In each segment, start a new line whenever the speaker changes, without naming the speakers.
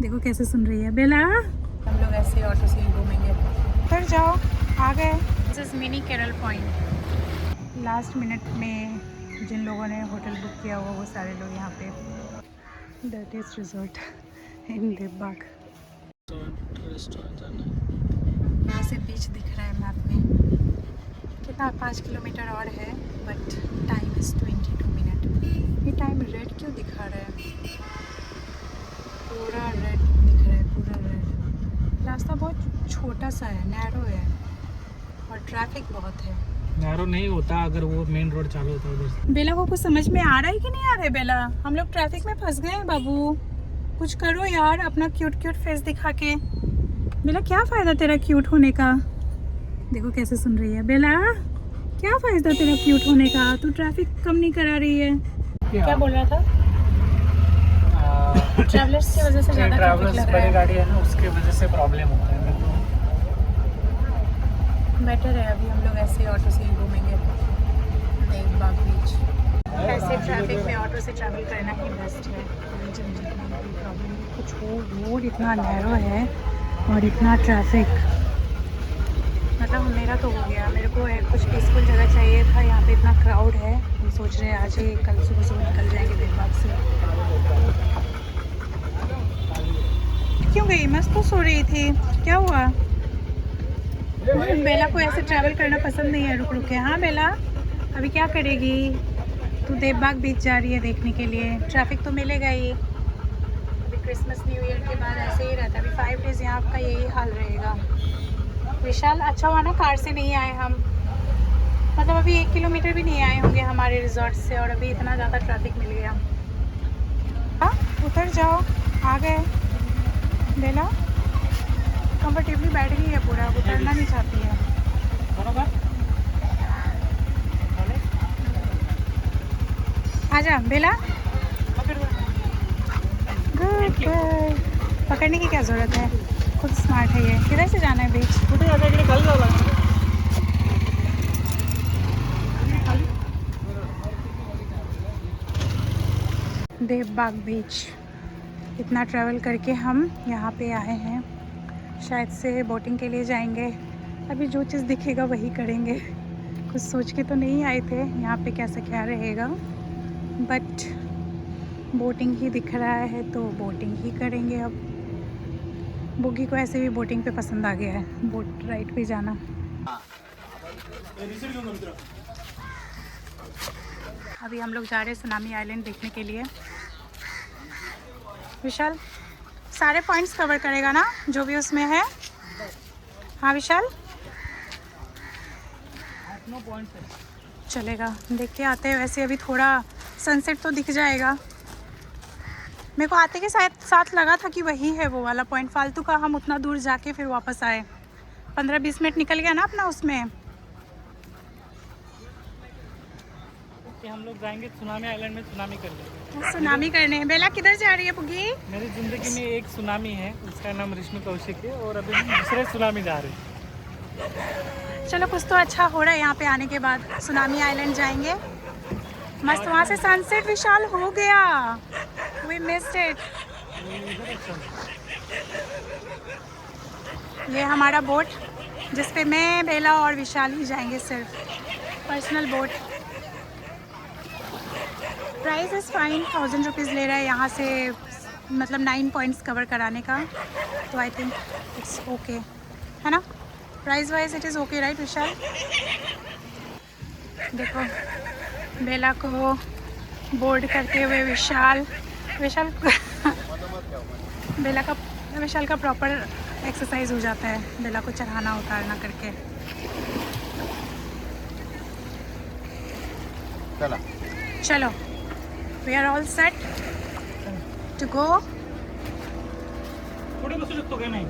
देखो कैसे सुन रही है बेला। हम लोग ऐसे ऑटो से ही घूमेंगे। फिर जाओ आ गए। This is mini Kerala point. Last minute में जिन लोगों ने होटल बुक किया हुआ वो सारे लोग यहाँ पे। दैट इज रिजॉर्ट इन देवबाग। यहाँ से बीच दिख रहा है मैप में। कितना 5 किलोमीटर और है बट टाइम इज़ 22 मिनट। ये टाइम रेड क्यों दिखा रहा है? पूरा रेड दिख रहा है, पूरा रेड। रास्ता बहुत छोटा सा है, नैरो है और ट्रैफिक बहुत है।
नैरो नहीं होता अगर वो मेन रोड चालू होता उधर से।
बेला को कुछ समझ में आ रहा है कि नहीं आ रहा है? बेला हम लोग ट्रैफिक में फंस गए हैं बाबू। कुछ करो यार अपना क्यूट क्यूट फेस दिखा के। बेला क्या फ़ायदा तेरा क्यूट होने का? देखो कैसे सुन रही है बेला। क्या फ़ायदा तेरा क्यूट होने का? तू ट्रैफिक कम नहीं करा रही है। क्या बोल रहा था? ट्रैवलर्स की वजह से ज़्यादा ट्रैफिक लग रहा है।
बड़ी गाड़ी है ना उसके वजह से प्रॉब्लम होता है।
बेटर है अभी हम लोग ऐसे ऑटो से ही घूमेंगे देवबाग बीच। ऐसे ट्रैफिक में ऑटो से ट्रैवल करना ही बेस्ट है। प्रॉब्लम कुछ हो, रोड इतना नैरो है और इतना ट्रैफिक। मतलब मेरा तो हो गया। मेरे को कुछ पीसफुल जगह चाहिए था। यहाँ पे इतना क्राउड है। हम सोच रहे हैं आज ही कल सुबह सुबह निकल जाएंगे देवबाग से। क्यों गई? मस्त तो सो रही थी। क्या हुआ? बेला को ऐसे ट्रैवल करना पसंद नहीं है रुक रुक के। हाँ बेला अभी क्या करेगी तू? देवबाग बीच जा रही है देखने के लिए। ट्रैफिक तो मिलेगा ही। अभी क्रिसमस न्यू ईयर के बाद ऐसे ही रहता है। अभी 5 डेज़ यहाँ का यही हाल रहेगा। विशाल अच्छा हुआ ना कार से नहीं आए हम। मतलब अभी 1 किलोमीटर भी नहीं आए होंगे हमारे रिजॉर्ट से और अभी इतना ज़्यादा ट्रैफिक मिल गया। हाँ उतर जाओ आ गए। बेला कंफर्टेबली बैठ गई है पूरा, उतरना नहीं चाहती है। आजा बेला। Good girl. पकड़ने की क्या ज़रूरत है? खुद स्मार्ट है ये। किधर से जाना है बीच? देवबाग बीच। इतना ट्रैवल करके हम यहाँ पे आए हैं। शायद से बोटिंग के लिए जाएंगे। अभी जो चीज़ दिखेगा वही करेंगे। कुछ सोच के तो नहीं आए थे यहाँ पे कैसा क्या रहेगा बट बोटिंग ही दिख रहा है तो बोटिंग ही करेंगे। अब बोगी को ऐसे भी बोटिंग पे पसंद आ गया है, बोट राइड पे जाना। अभी हम लोग जा रहे हैं सुनामी आइलैंड देखने के लिए। विशाल सारे पॉइंट्स कवर करेगा ना जो भी उसमें है? हाँ विशाल चलेगा। देख के आते हैं। वैसे अभी थोड़ा सनसेट तो दिख जाएगा। मेरे को आते के साथ लगा था कि वही है वो वाला पॉइंट। फालतू का हम उतना दूर जाके फिर वापस आए। 15-20 मिनट निकल गया ना अपना उसमें।
हम लोग जाएंगे सुनामी आइलैंड में, सुनामी करने।
सुनामी करने। बेला किधर जा रही है पुगी?
मेरी ज़िंदगी में एक सुनामी है, उसका नाम ऋषि कौशिक है और अभी हम दूसरे सुनामी जा रहे हैं।
चलो कुछ तो अच्छा हो रहा है यहाँ पे आने के बाद। सुनामी आइलैंड जाएंगे मस्त। वहाँ से सनसेट विशाल हो गया। We missed it. ये हमारा बोट जिस पे मैं बेला और विशाल ही जाएंगे, सिर्फ personal boat. Price is fine. 1000 rupees ले रहा है यहाँ से, मतलब 9 पॉइंट्स कवर कराने का। तो आई थिंक इट्स ओके है ना? Price wise it is okay right Vishal? देखो बेला को बोर्ड करते हुए विशाल विशाल का प्रॉपर एक्सरसाइज हो जाता है बेला को चढ़ाना उतारना करके। चलो we are all set to go.
पुढे बसू शकतो का? नाही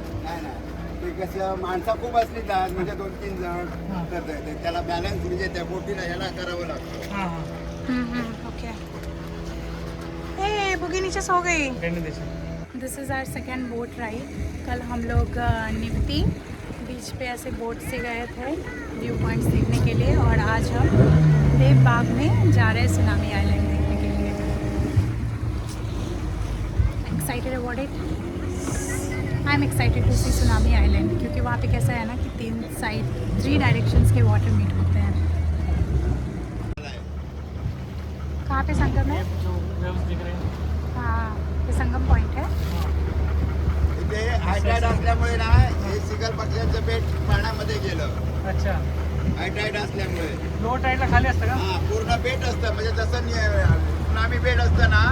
ते कसं माणसं खूप असली जात म्हणजे 2-3 जण तर त्याला बॅलन्स म्हणजे त्या बोटीला ह्याला करावं लागतं।
हाँ हाँ
ओके। ए बुगी नीचे सो गई।
रहने दे।
This is our second boat ride. कल हम लोग निवती बीच पे ऐसे बोट से गए थे व्यू पॉइंट्स देखने के लिए और आज हम देवबाग में जा रहे हैं सुनामी आइलैंड देखने के लिए। Excited about it. I am excited to see tsunami island, क्योंकि वहाँ पे कैसा है ना कि 3 डायरेक्शंस के वाटर मीट होते हैं। कहाँ पे संगम है?
जो वेव्स दिख रहे हैं।
हाँ, ये संगम पॉइंट है।
इथे हायटाईड असल्यामुळे ना हे सिगल पक्ष्यांचं बेट पाण्यामध्ये गेलं.
अच्छा,
हायटाईड असल्यामुळे
लो टाईडला खाली असतं का?
हा पूर्ण बेट असतं, म्हणजे जसं सुनामी बेट असतं ना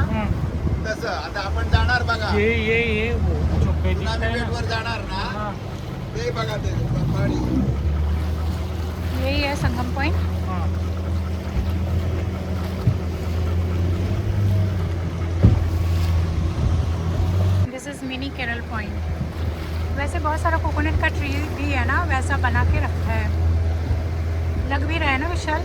तसं. आता आपण जाणार बघा,
ये वो जो पे दिखता
सुनामी
है
बेट
ना।
वर जाणार ना,
हाँ,
ते बघा ते पाणी.
यही है संगम पॉइंट।
हाँ।
This is mini Kerala point. वैसे बहुत सारा कोकोनट का ट्री भी है ना, वैसा बना के रखा है। लग भी रहा है ना विशाल?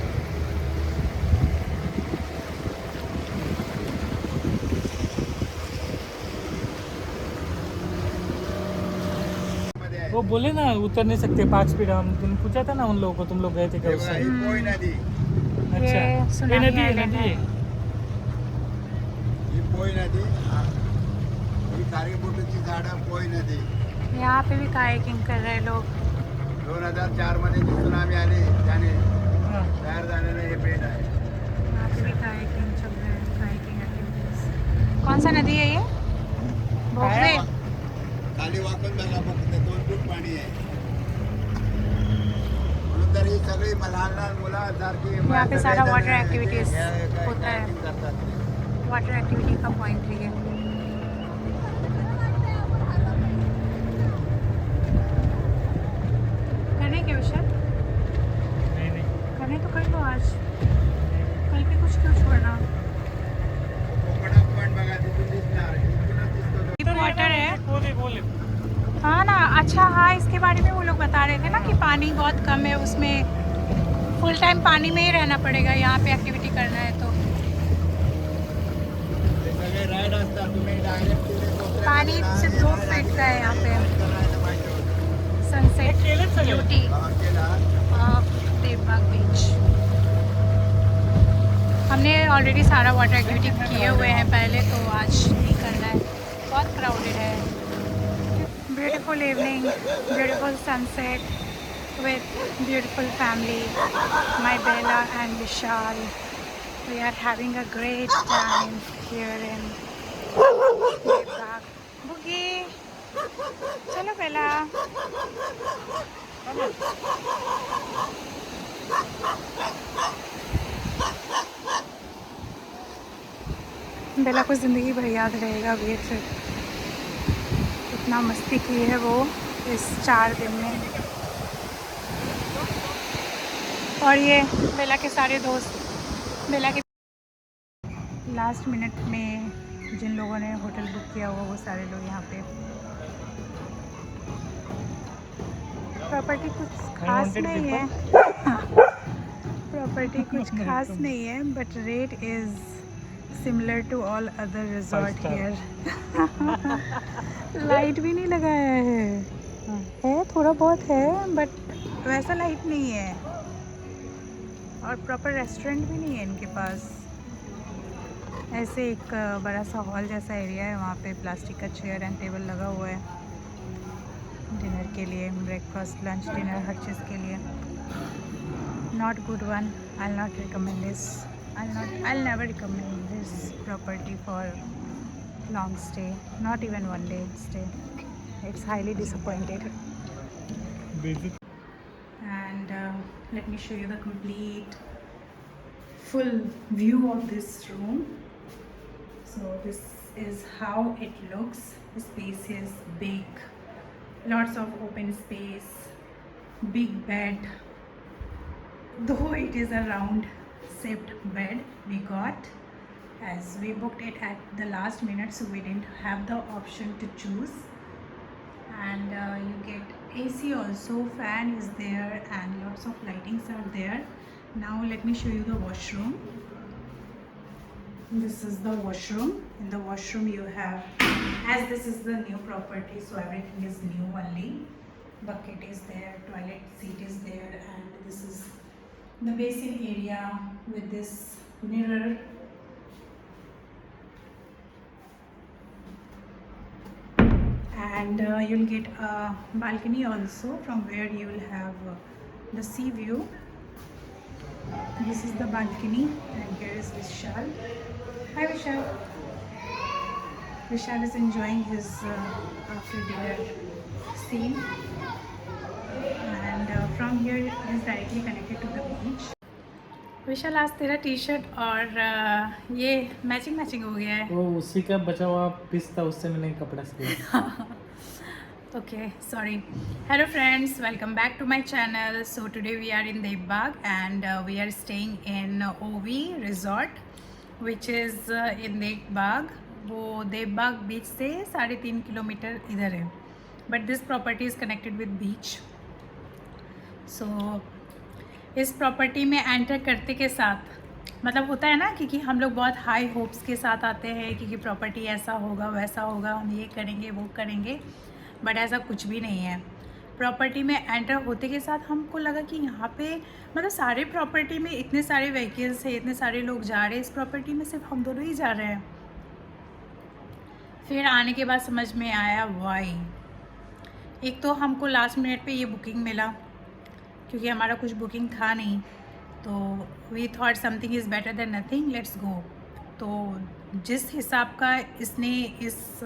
वो बोले ना उतर नहीं सकते 5 फीट। हम तुमने पूछा था ना उन लोगों को, तुम लोग गए थे क्या
हे
उस
बघा,
साइड?
ही पोय नदी,
अच्छा, ये
सुनामी
नदी है,
आइलैंड
नदी
है।
है।
ही पोय नदी. ही कारीबोटूची झाडं, पोय नदी.
यहाँ पे भी कायाकिंग कर रहे हैं लोग।
2004 मध्ये जी सुनामी आली त्याने
हाँ,
तयार झालेलं हे बेट आहे.
यहाँ पे भी कायाकिंग चल रहा है, कायाकिंग एक्टिविटीज। कौन सा नदी है ये? भोगवे।
खाली वाकून बघा, फक्त 2 फूट पाणी आहे. म्हणून तर ही सगळी लहान लहान मुलांसारखी
यहाँ पे सारा
सगळेजण
water activities
हे
होता है।
kayaking करतात.
वाटर एक्टिविटी का पॉइंट है ये। करने के विशाल?
नहीं
करने तो कर लो आज, कल पे कुछ क्यों छोड़ना।
कोकणात पण बघा, तिथून दिसणार, इथूनच दिसतो तो.
डीप वाटर है।
बोले
हाँ ना, अच्छा हाँ, इसके बारे में वो लोग बता रहे थे ना कि पानी बहुत कम है, उसमें फुल टाइम पानी में ही रहना पड़ेगा यहाँ पे एक्टिविटी करना है तो।
हे सगळे राईड असतात, तुम्ही डायरेक्ट तिथे कोपऱ्यामध्ये
पानी
ना,
से
हे
2
ride
फीट का है यहाँ पे।
करायला पाहिजे होतं.
सनसेट
केले सगळे.
ब्यूटी
केला.
ऑफ देवबाग बीच। हमने ऑलरेडी सारा वाटर एक्टिविटी किए हुए हैं पहले, तो आज नहीं करना है, बहुत क्राउडेड है। Beautiful evening, beautiful sunset with beautiful family, my Bella and Vishal. We are having a great time here in Devbag. Boogie, chalo Bella. बेला को ज़िंदगी भर याद रहेगा ये ट्रिप। इतना मस्ती की है वो इस 4 दिन में। और ये बेला के सारे दोस्त, बेला के लास्ट मिनट में जिन लोगों ने होटल बुक किया हुआ, वो सारे लोग यहाँ पे। प्रॉपर्टी कुछ खास नहीं है, प्रॉपर्टी कुछ खास नहीं है, but rate is similar to all other resort here. Light भी नहीं लगाया है थोड़ा बहुत है, बट वैसा लाइट नहीं है, और प्रॉपर रेस्टोरेंट भी नहीं है इनके पास। ऐसे एक बड़ा सा हॉल जैसा एरिया है, वहाँ पे प्लास्टिक का चेयर एंड टेबल लगा हुआ है डिनर के लिए, ब्रेकफास्ट लंच डिनर हर चीज़ के लिए। Not good one, I will not recommend this, I will never recommend this property for long stay, not even 1 day stay. It's highly disappointed. And let me show you the complete full view of this room. So this is how it looks. The space is big, lots of open space, big bed. Though it is a round shaped bed we got, as we booked it at the last minute, so we didn't have the option to choose. And you get AC also, fan is there, and lots of lightings are there. Now let me show you the washroom. This is the washroom. In the washroom you have, as this is the new property, so everything is new only. Bucket is there, toilet seat is there, and this is the basin area with this mirror. and you'll get a balcony also from where you will have the sea view. This is the balcony and here is Vishal. Hi Vishal. Vishal is enjoying his after dinner scene and from here it is directly connected to the beach. विशाल आज तेरा T shirt और ये matching हो गया है.
वो उसी का बचा हुआ पीस था, उससे मैंने कपड़ा सिला.
Okay, sorry. Hello friends, welcome back to my channel. So today we are in Debbag and we are staying in OV Resort which is in Debbag. वो देवबाग बीच से 3.5 किलोमीटर इधर है. But this property is connected with beach. So इस property में enter करते के साथ मतलब होता है ना क्योंकि हम लोग बहुत हाई होप्स के साथ आते हैं क्योंकि प्रॉपर्टी ऐसा होगा वैसा होगा, हम ये करेंगे वो करेंगे, बट ऐसा कुछ भी नहीं है. प्रॉपर्टी में एंटर होते के साथ हमको लगा कि यहाँ पे मतलब सारे प्रॉपर्टी में इतने सारे व्हीकल्स हैं, इतने सारे लोग जा रहे हैं, इस प्रॉपर्टी में सिर्फ हम दोनों ही जा रहे हैं. फिर आने के बाद समझ में आया वाई. एक तो हमको लास्ट मिनट पे ये बुकिंग मिला क्योंकि हमारा कुछ बुकिंग था नहीं, तो we thought something is better than nothing, let's go. तो जिस हिसाब का इसने इस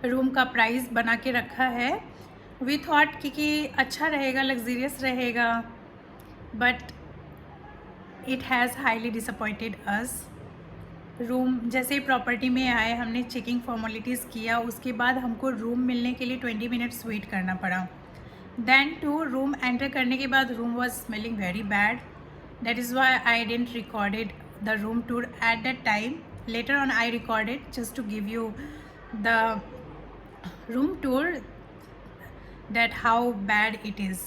रूम का प्राइस बना के रखा है, वी थॉट कि अच्छा रहेगा, लग्जरियस रहेगा, but it has highly disappointed us. Room जैसे ही प्रॉपर्टी में आए हमने चेकिंग फॉर्मेलिटीज़ किया, उसके बाद हमको रूम मिलने के लिए 20 मिनट्स वेट करना पड़ा. Then to रूम एंटर करने के बाद room was smelling very bad. That is why I didn't recorded the room tour at that time. Later on I recorded just to give you the room tour that how bad it is.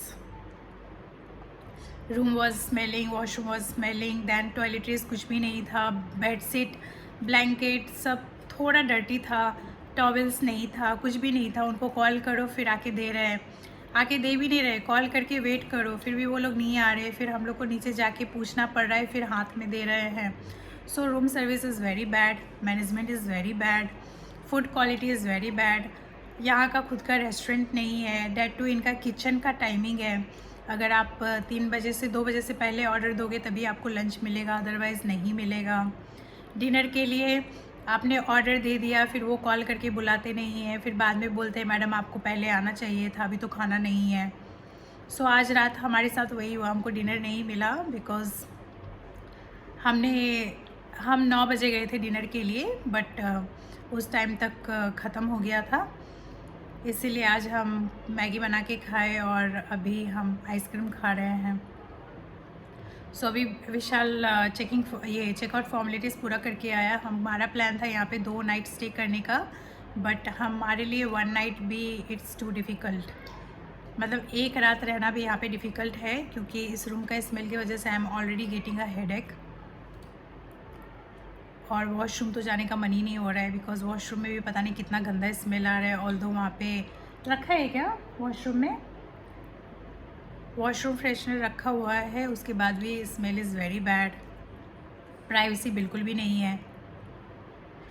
Room was smelling, washroom was smelling, then toiletries कुछ भी नहीं था, bedsheet blanket सब थोड़ा dirty था, towels नहीं था, कुछ भी नहीं था. उनको कॉल करो फिर आके दे रहे हैं, आके दे भी नहीं रहे, कॉल करके वेट करो फिर भी वो लोग नहीं आ रहे, फिर हम लोग को नीचे जाके पूछना पड़ रहा है, फिर हाथ में दे रहे हैं. So room service is very bad, management is very bad, food quality is very bad. यहाँ का खुद का रेस्टोरेंट नहीं है. डेट टू इनका किचन का टाइमिंग है, अगर आप 3 बजे से 2 बजे से पहले ऑर्डर दोगे तभी आपको लंच मिलेगा, अदरवाइज़ नहीं मिलेगा. डिनर के लिए आपने ऑर्डर दे दिया, फिर वो कॉल करके बुलाते नहीं हैं, फिर बाद में बोलते हैं मैडम आपको पहले आना चाहिए था, अभी तो खाना नहीं है. सो आज रात हमारे साथ वही हुआ, हमको डिनर नहीं मिला बिकॉज़ हम 9 बजे गए थे डिनर के लिए, बट उस टाइम तक ख़त्म हो गया था. इसीलिए आज हम मैगी बना के खाए और अभी हम आइसक्रीम खा रहे हैं. सो अभी विशाल चेकआउट फॉर्मेलिटीज़ पूरा करके आया. हमारा प्लान था यहाँ पे 2 नाइट स्टे करने का, बट हमारे लिए 1 नाइट भी इट्स टू डिफ़िकल्ट. मतलब एक रात रहना भी यहाँ पे डिफ़िकल्ट है क्योंकि इस रूम का स्मेल की वजह से I am already getting a headache. और वॉशरूम तो जाने का मन ही नहीं हो रहा है बिकॉज़ वॉशरूम में भी पता नहीं कितना गंदा स्मेल आ रहा है. ऑल्दो वहाँ पे रखा है क्या वॉशरूम में, वॉशरूम फ्रेशनर रखा हुआ है, उसके बाद भी smell is very bad. Privacy बिल्कुल भी नहीं है,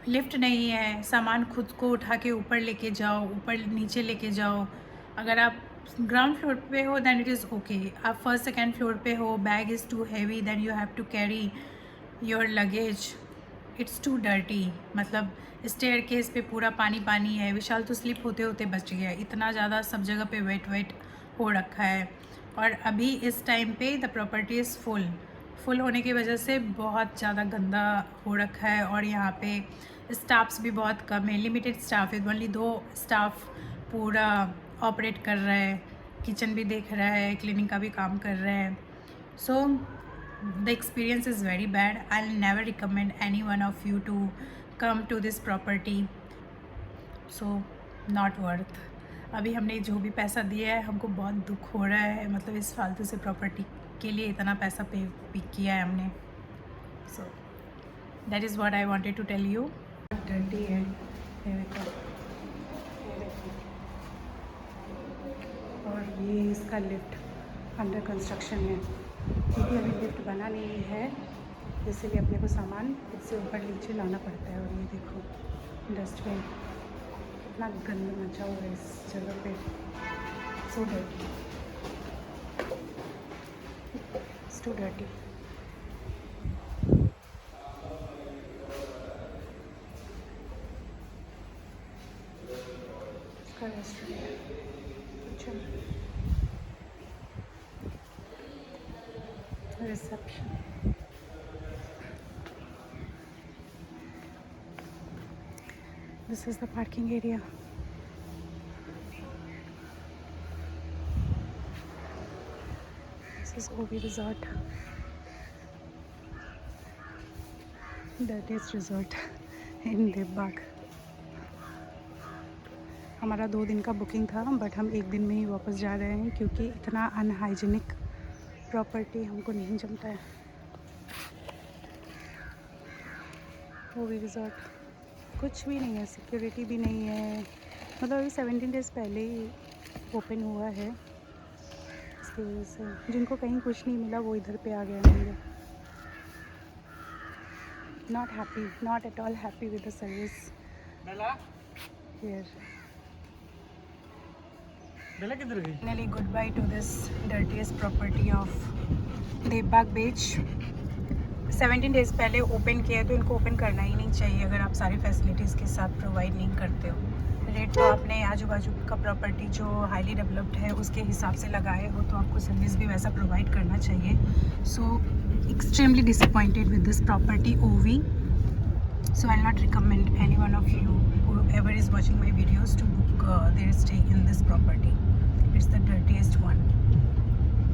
लिफ्ट नहीं है, सामान खुद को उठा के ऊपर लेके जाओ, ऊपर नीचे लेके जाओ. अगर आप ग्राउंड फ्लोर पे हो दैन इट इज़ ओके, आप फर्स्ट सेकेंड फ्लोर पे हो, bag is too heavy, then you have to carry your luggage, it's too dirty. मतलब स्टेयर केस पे पूरा पानी है. विशाल तो स्लिप होते होते बच गया, इतना ज़्यादा सब जगह पे वेट हो रखा है. और अभी इस टाइम पे द प्रॉपर्टी इज़ फुल होने की वजह से बहुत ज़्यादा गंदा हो रखा है. और यहाँ पे स्टाफ्स भी बहुत कम है, लिमिटेड स्टाफ है, ओनली 2 स्टाफ पूरा ऑपरेट कर रहा है, किचन भी देख रहा है, क्लीनिंग का भी काम कर रहा है. So the experience is very bad. I will never recommend any one of you to come to this property. So not worth. अभी हमने जो भी पैसा दिया है हमको बहुत दुख हो रहा है, मतलब इस फालतू से प्रॉपर्टी के लिए इतना पैसा पे किया है हमने. So that is what I wanted to tell you. Dirty है ये देखो, और ये इसका लिफ्ट अंडर कंस्ट्रक्शन है क्योंकि अभी लिफ्ट बना नहीं है, इसीलिए अपने को सामान इससे ऊपर नीचे लाना पड़ता है. और ये देखो डस्टबिन, कितना गंदा मचा हुआ है इस जगह पे, so dirty, it's too dirty. इसका restaurant reception, this is the parking area. This is OV Resort, dirtiest resort in Devbagh. हमारा 2 दिन का बुकिंग था, बट हम 1 दिन में ही वापस जा रहे हैं क्योंकि इतना अनहाइजीनिक प्रॉपर्टी हमको नहीं जमता है। OV रिजॉर्ट कुछ भी नहीं है, सिक्योरिटी भी नहीं है, मतलब अभी 17 डेज़ पहले ही ओपन हुआ है। इसकी वजह से जिनको कहीं कुछ नहीं मिला वो इधर पे आ गए होंगे। Not happy, not at all happy with the service here.
Bela किधर गई?
Finally goodbye to this dirtiest property of Devbagh beach. 17 days पहले ओपन किया है तो इनको ओपन करना ही नहीं चाहिए अगर आप सारी फैसिलिटीज़ के साथ प्रोवाइड नहीं करते हो। रेट तो आपने आजू बाजू का प्रॉपर्टी जो हाईली डेवलप्ड है उसके हिसाब से लगाए हो, तो आपको सर्विस भी वैसा प्रोवाइड करना चाहिए। So extremely disappointed with this property OV। So I'll not recommend any one of you whoever is watching my videos to book their stay in this property. It's the dirtiest one.